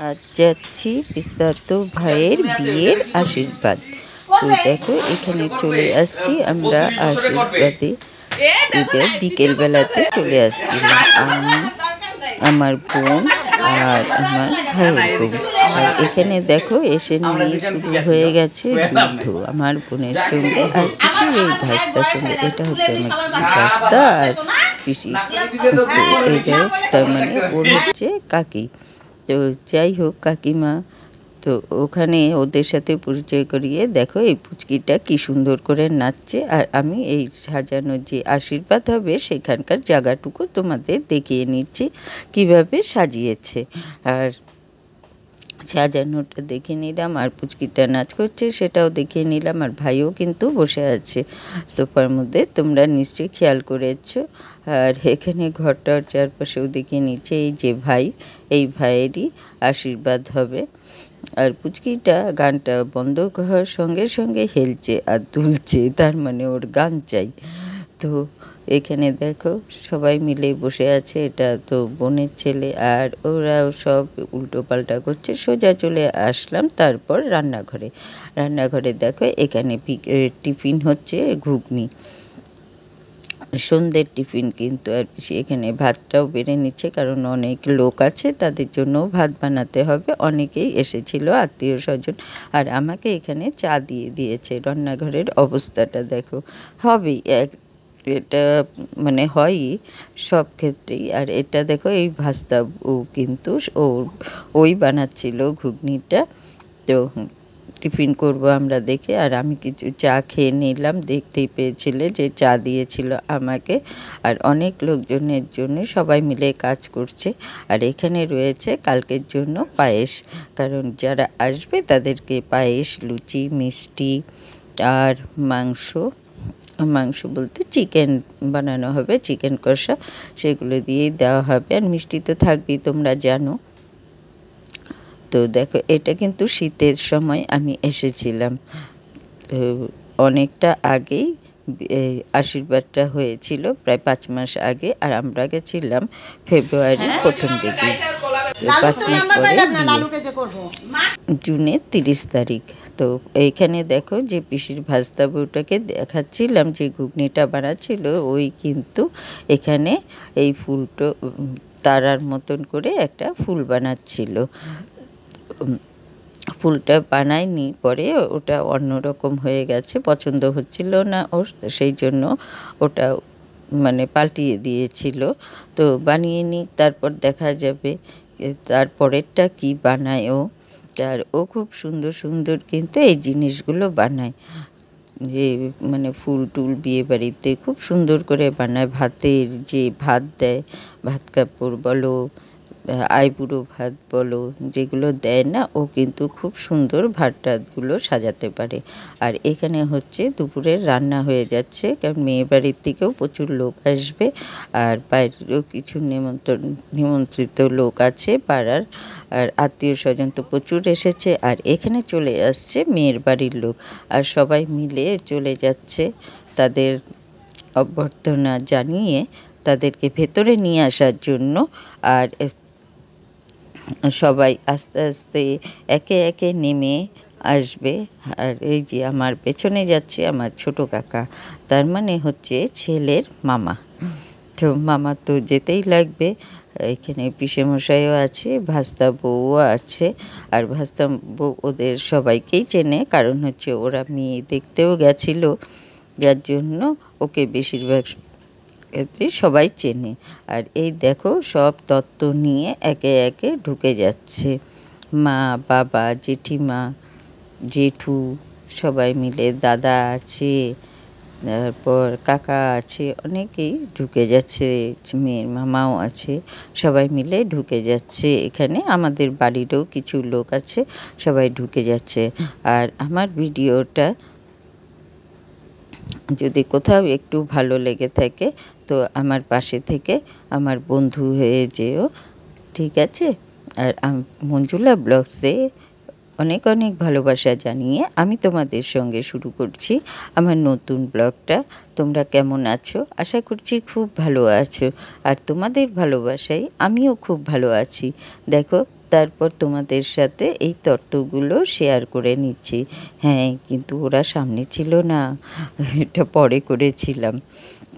আজ যাচ্ছি পিস্তাতো ভাইয়ের বিয়ের আশীর্বাদ। তো দেখো এখানে চলে আসছি আমরা আশীর্বাদে। পূজা বিকেলবেলাতে চলে আসছিলাম আমি, আমার বোন আর আমার ভাইয়ের বোন। আর এখানে দেখো এসে নিয়ে শুরু হয়ে গেছে যুদ্ধ আমার বোনের সঙ্গে আর পিসির এই ভাস্তার সঙ্গে। এটা হচ্ছে আমার পিসির ভাস্তা আর পিসি, এটা তার মানে ওর হচ্ছে কাকি। তো যাই হোক কাকিমা, তো ওখানে ওদের সাথে পরিচয় করিয়ে দেখো এই পুচকিটা কি সুন্দর করে নাচছে। আর আমি এই সাজানো যে আশীর্বাদ হবে সেখানকার জায়গাটুকু তোমাদের দেখিয়ে নিচ্ছি কিভাবে সাজিয়েছে। আর সাজানোটা দেখে নিলাম আর পুচকিটা নাচ করছে সেটাও দেখিয়ে নিলাম। আর ভাইও কিন্তু বসে আছে সোফার মধ্যে, তোমরা নিশ্চয়ই খেয়াল করেছো। আর এখানে ঘরটার চারপাশেও দেখিয়ে নিচ্ছে এই যে ভাই, এই ভাইয়েরই আশীর্বাদ হবে। আর পুচকিটা গানটা বন্ধ হওয়ার সঙ্গে সঙ্গে হেলছে আর দুলছে, তার মানে ওর গান চাই। তো এখানে দেখো সবাই মিলে বসে আছে, এটা তো বোনের ছেলে আর ওরাও সব উল্টো পাল্টা করছে। সোজা চলে আসলাম তারপর রান্নাঘরে দেখো এখানে টিফিন হচ্ছে ঘুগনি, সন্ধ্যের টিফিন কিন্তু। আর এখানে ভাতটাও বেড়ে নিচ্ছে কারণ অনেক লোক আছে, তাদের জন্য ভাত বানাতে হবে। অনেকেই এসেছিল আত্মীয় স্বজন। আর আমাকে এখানে চা দিয়ে দিয়েছে। রান্নাঘরের অবস্থাটা দেখো, হবেই এটা মানে হয়ই সব ক্ষেত্রেই। আর এটা দেখো এই ভাস্তা ও কিন্তু ওই বানাচ্ছিল ঘুগনিটা। তো টিফিন করব আমরা দেখে, আর আমি কিছু চা খেয়ে নিলাম। দেখতেই পেয়েছিলে যে চা দিয়েছিল আমাকে। আর অনেক লোকজনের জন্য সবাই মিলে কাজ করছে। আর এখানে রয়েছে কালকের জন্য পায়েস, কারণ যারা আসবে তাদেরকে পায়েস, লুচি, মিষ্টি আর মাংস বলতে চিকেন বানানো হবে, চিকেন কষা, সেগুলো দিয়েই দেওয়া হবে। আর মিষ্টি তো থাকবেই, তোমরা জানো। তো দেখো এটা কিন্তু শীতের সময় আমি এসেছিলাম, অনেকটা আগেই আশীর্বাদটা হয়েছিল, প্রায় 5 মাস আগে। আর আমরা গেছিলাম ফেব্রুয়ারি প্রথম দিকে, 5 মাস পরে জুনের 30 তারিখ। তো এইখানে দেখো যে পিসির ভাস্তা বউটাকে দেখাচ্ছিলাম যে ঘুগনিটা বানাচ্ছিল, ওই কিন্তু এখানে এই ফুলটো তারার মতন করে একটা ফুল বানাচ্ছিল। ফুলটা বানায়নি, পরে ওটা অন্যরকম হয়ে গেছে, পছন্দ হচ্ছিল না ওর, সেই জন্য ওটা মানে পাল্টিয়ে দিয়েছিল। তো বানিয়ে নিই, তারপর দেখা যাবে তারপরেরটা কি বানায় ও। আর ও খুব সুন্দর সুন্দর কিন্তু এই জিনিসগুলো বানায়, যে মানে ফুল টুল বিয়ে বাড়িতে খুব সুন্দর করে বানায়। ভাতের যে ভাত দেয়, ভাত কাপড় বলো, আইবুড়ো ভাত বলো, যেগুলো দেয় না, ও কিন্তু খুব সুন্দর ভাত টাতগুলো সাজাতে পারে। আর এখানে হচ্ছে দুপুরের রান্না হয়ে যাচ্ছে, কারণ মেয়ে বাড়ির থেকেও প্রচুর লোক আসবে। আর বাইরেও কিছু নিমন্ত্রিত লোক আছে পাড়ার। আর আত্মীয় স্বজন তো প্রচুর এসেছে। আর এখানে চলে আসছে মেয়ের বাড়ির লোক, আর সবাই মিলে চলে যাচ্ছে তাদের অভ্যর্থনা জানিয়ে তাদেরকে ভেতরে নিয়ে আসার জন্য। আর সবাই আস্তে আস্তে একে একে নেমে আসবে। আর এই যে আমার পেছনে যাচ্ছে আমার ছোট কাকা, তার মানে হচ্ছে ছেলের মামা। তো মামা তো যেতেই লাগবে। এখানে পিসেমশাইও আছে, ভাস্তা বউও আছে। আর ভাস্তা বউ ওদের সবাইকেই চেনে, কারণ হচ্ছে ওরা মেয়ে দেখতেও গেছিল, যার জন্য ওকে বেশিরভাগ ক্ষেত্রে সবাই চেনে। আর এই দেখো সব তত্ত্ব নিয়ে একে একে ঢুকে যাচ্ছে, মা, বাবা, জেঠিমা, জেঠু সবাই মিলে, দাদা আছে, তারপর কাকা আছে, অনেকেই ঢুকে যাচ্ছে, মেয়ের মামাও আছে, সবাই মিলে ঢুকে যাচ্ছে। এখানে আমাদের বাড়িরও কিছু লোক আছে, সবাই ঢুকে যাচ্ছে। আর আমার ভিডিওটা যদি কোথাও একটু ভালো লেগে থাকে তো আমার পাশে থেকে আমার বন্ধু হয়ে যেও, ঠিক আছে? আর মঞ্জুলা ব্লগসে অনেক অনেক ভালোবাসা জানিয়ে আমি তোমাদের সঙ্গে শুরু করছি আমার নতুন ব্লগটা। তোমরা কেমন আছো? আশা করছি খুব ভালো আছো। আর তোমাদের ভালোবাসায় আমিও খুব ভালো আছি। দেখো তারপর তোমাদের সাথে এই তত্ত্বগুলো শেয়ার করে নিচ্ছি। হ্যাঁ, কিন্তু ওরা সামনে ছিল না, এটা পরে করেছিলাম।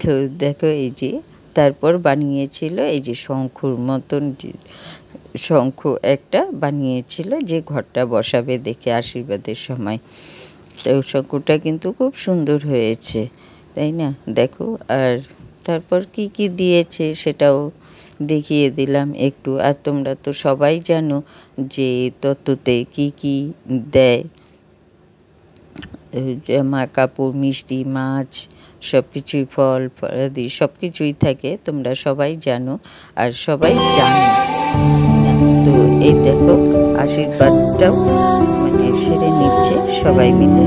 তো দেখো এই যে তারপর বানিয়েছিল এই যে শঙ্খর মতন, যে শঙ্খ একটা বানিয়েছিল যে ঘরটা বসাবে দেখে আশীর্বাদের সময়। তো শঙ্খটা কিন্তু খুব সুন্দর হয়েছে, তাই না? দেখো, আর তারপর কি কি দিয়েছে সেটাও দেখিয়ে দিলাম একটু। আর তোমরা তো সবাই জানো যে তত্ত্বতে কি কি দেয়, জামা কাপড়, মিষ্টি, মাছ, সব কিছুই, ফল ফলাদি সব কিছুই থাকে, তোমরা সবাই জানো আর সবাই জানো। তো এই দেখো আশীর্বাদটাও মানে সেরে নিচ্ছে সবাই মিলে।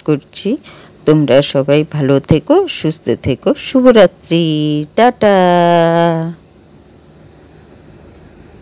করছি তোমরা সবাই ভালো থেকো, সুস্থ থেকো। শুভরাত্রি, টাটা।